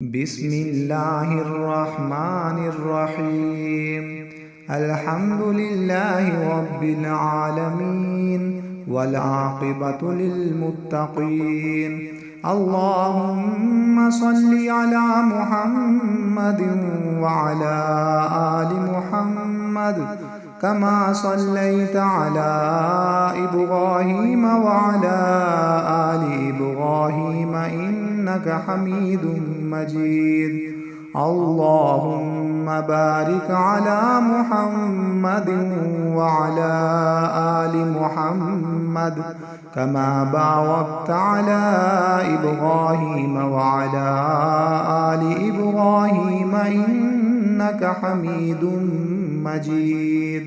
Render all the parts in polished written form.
بسم الله الرحمن الرحيم. الحمد لله رب العالمين والعاقبة للمتقين. اللهم صل على محمد وعلى آل محمد كما صليت على إبراهيم وعلى آل إبراهيم إنك حميد مجيد. اللهم بارك على محمد وعلى آل محمد كما باركت على إبراهيم وعلى آل إبراهيم إنك حميد مجيد.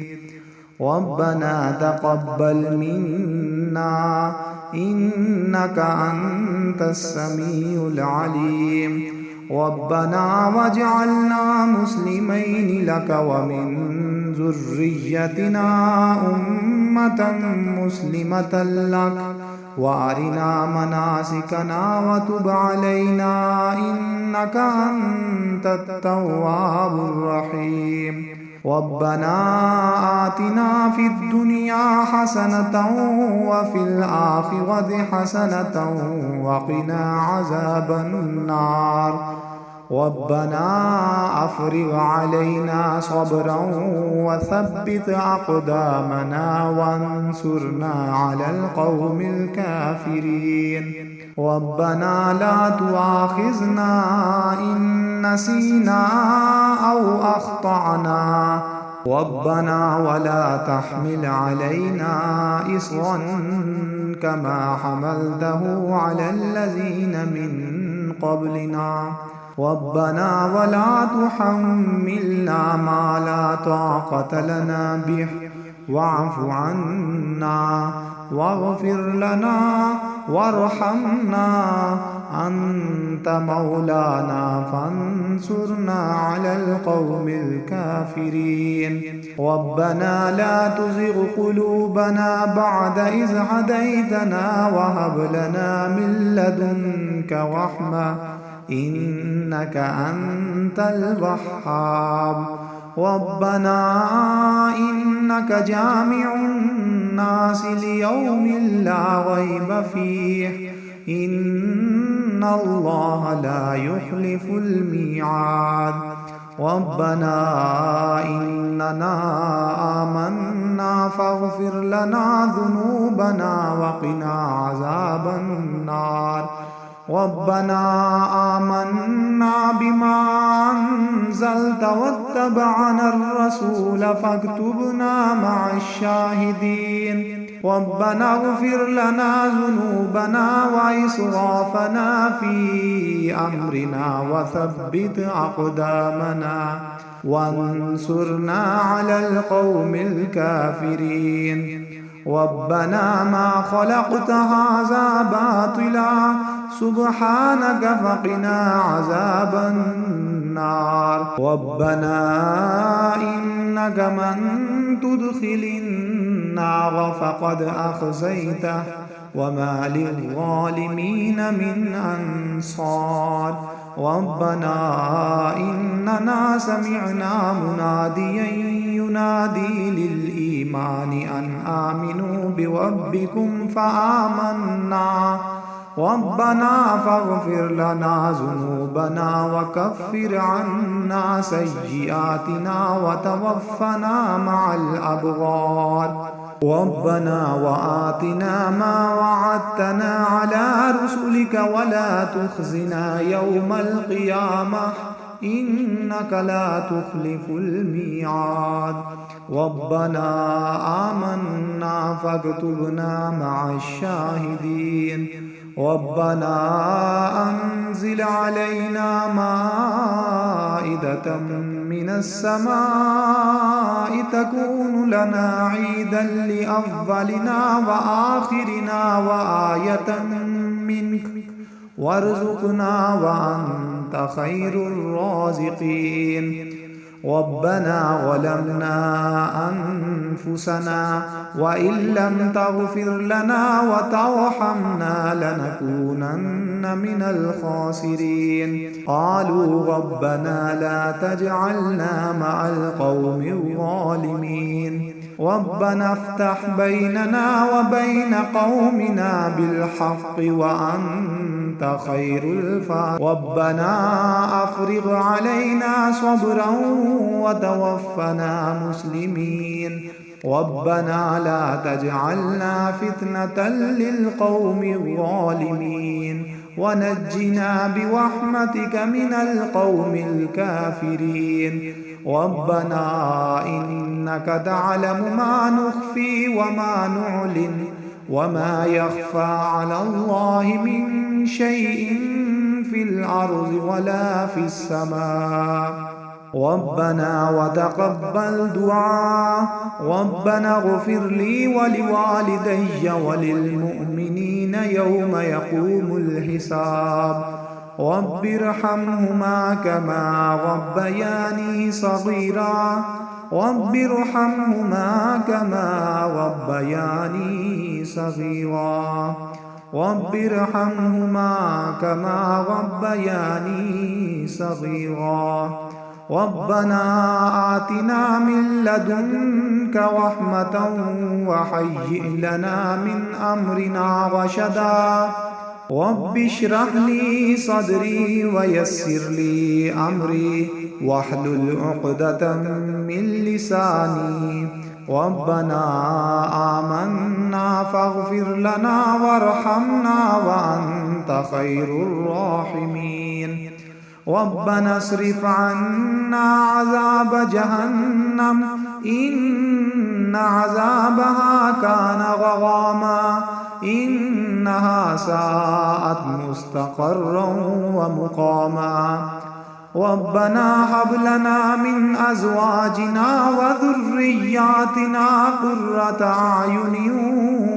ربنا تقبل منا إنك أنت السميع العليم. ربنا واجعلنا مسلمين لك ومن ذريتنا أمة مسلمة لك وأرنا مناسكنا وتب علينا إنك أنت التواب الرحيم. ربنا آتنا في الدنيا حسنة وفي الآخرة حسنة وقنا عذاب النار. ربنا أفرغ علينا صبرا وثبت أقدامنا وانصرنا على القوم الكافرين. ربنا لا تؤاخذنا إن نسينا أو أخطأنا. ربنا ولا تحمل علينا إصرا كما حملته على الذين من قبلنا. ربنا ولا تحملنا ما لا طاقة لنا به واعف عنا واغفر لنا وارحمنا أنت مولانا فانصرنا على القوم الكافرين. ربنا لا تزغ قلوبنا بعد إذ هديتنا وهب لنا من لدنك رحمة إنك أنت الوهاب. ربنا إنك جامع الناس ليوم لا ريب فيه إن الله لا يخلف الميعاد. ربنا إننا آمنا فاغفر لنا ذنوبنا وقنا عذاب النار. ربنا آمنا بما أنزلت واتبعنا الرسول فاكتبنا مع الشاهدين. ربنا اغفر لنا ذنوبنا وإسرافنا في أمرنا وثبت أقدامنا وانصرنا على القوم الكافرين. ربنا ما خلقت هذا باطلا سبحانك فقنا عذاب النار. ربنا إنك من تدخل النار فقد أخزيته وما للظالمين من أنصار. ربنا إننا سمعنا مناديا ينادي للإيمان أن آمنوا بربكم فآمنا. ربنا فاغفر لنا ذنوبنا وكفر عنا سيئاتنا وتوفنا مع الأبرار. ربنا وآتنا ما وعدتنا على رسلك ولا تخزنا يوم القيامة إنك لا تخلف الميعاد. ربنا آمنا فاكتبنا مع الشاهدين. ربنا أنزل علينا مائدة من السماء تكون لنا عيدا لأولنا وآخرنا وآية منك وارزقنا وأنت خير الرازقين. ربنا ظلمنا أنفسنا وإن لم تغفر لنا وترحمنا لنكونن من الخاسرين قالوا ربنا لا تجعلنا مع القوم الظالمين ربنا افتح بيننا وبين قومنا بالحق وأنت خير الفاتحين ربنا أفرغ علينا صبرا وتوفنا مسلمين ربنا لا تجعلنا فتنة للقوم الظالمين ونجنا برحمتك من القوم الكافرين ربنا إنك تعلم ما نخفي وما نعلن وما يخفى على الله من شيء في الأرض ولا في السماء ربنا وتقبل دعاء ربنا اغفر لي ولوالدي وللمؤمنين يوم يقوم الحساب رب ارحمهما كما ربياني صغيرا رب ارحمهما كما ربياني صغيرا رب ارحمهما كما ربياني صغيرا ربنا آتنا من لدنك رحمة وهيئ لنا من أمرنا رشدا رب اشرح لي صدري ويسر لي أمري واحلل عقدة من لساني ربنا آمنا فاغفر لنا وارحمنا وأنت خير الراحمين ربنا اصرف عنا عذاب جهنم إن عذابها كان غراما إنها ساءت مستقرا ومقاما ربنا هب لنا من أزواجنا وذرياتنا قرة أعين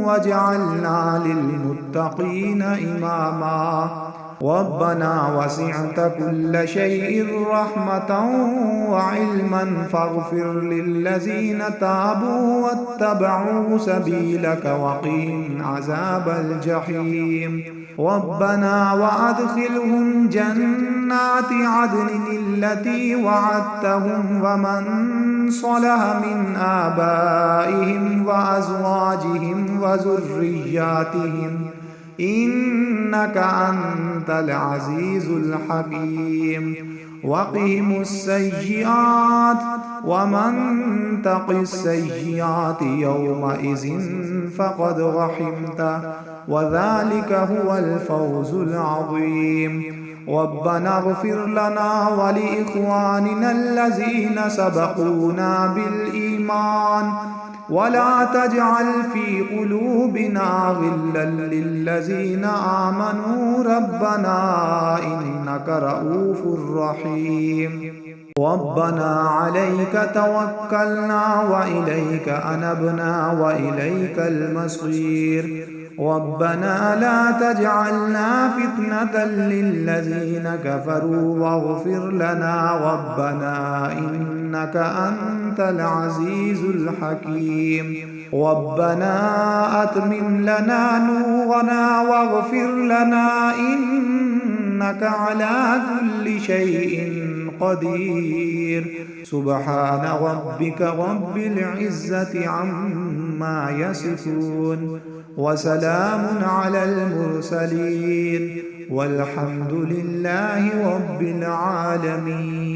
واجعلنا للمتقين إماما ربنا وسعت كل شيء رحمة وعلما فاغفر للذين تابوا واتبعوا سبيلك وقهم عذاب الجحيم ربنا وأدخلهم جنات عدن التي وعدتهم ومن صلح من آبائهم وأزواجهم وذرياتهم إنك أنت العزيز الحكيم وقهم السيئات ومن تق السيئات يومئذ فقد رحمته وذلك هو الفوز العظيم ربنا اغفر لنا ولإخواننا الذين سبقونا بالإيمان ولا تجعل في قلوبنا غلا للذين آمنوا ربنا إنك رؤوف رحيم ربنا عليك توكلنا وإليك أنبنا وإليك المصير ربنا لا تجعلنا فتنة للذين كفروا واغفر لنا ربنا إنك أنت العزيز الحكيم ربنا أتمم لنا نورنا واغفر لنا إنك على كل شيء قدير سبحان ربك رب العزة عما يصفون وسلام على المرسلين والحمد لله رب العالمين.